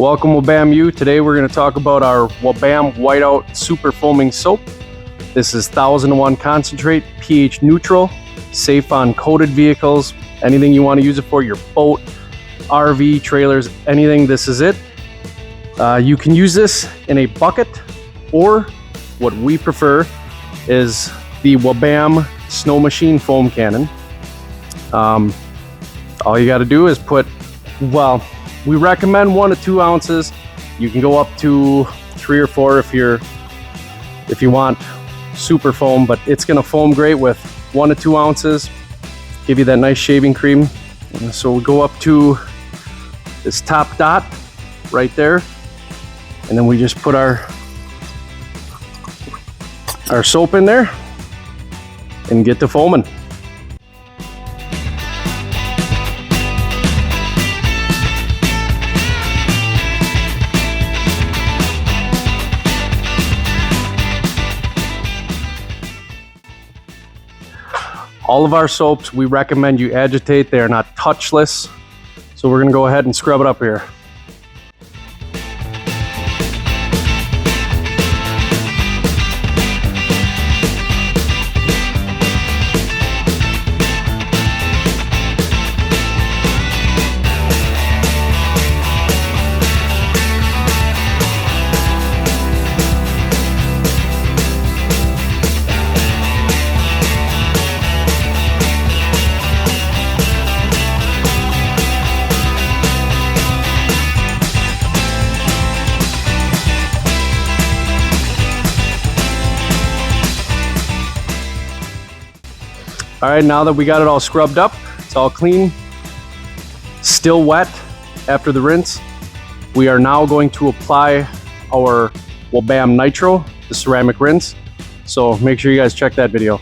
Welcome WABAM U. Today we're going to talk about our WABAM Whiteout Super Foaming Soap. This is 1001 concentrate, pH neutral, safe on coated vehicles, anything you want to use it for, your boat, RV, trailers, anything, this is it. You can use this in a bucket, or what we prefer is the WABAM Snow Machine Foam Cannon. All you got to do is put, well, we recommend 1 to 2 ounces. You can go up to 3 or 4 if you want super foam, but it's gonna foam great with 1 to 2 ounces. Give you that nice shaving cream. So we'll go up to this top dot right there, and then we just put our soap in there and get to foaming. All of our soaps, we recommend you agitate. They are not touchless. So we're gonna go ahead and scrub it up here. All right, now that we got it all scrubbed up, it's all clean, still wet after the rinse, we are now going to apply our WABAM Nitro, the ceramic rinse. So make sure you guys check that video.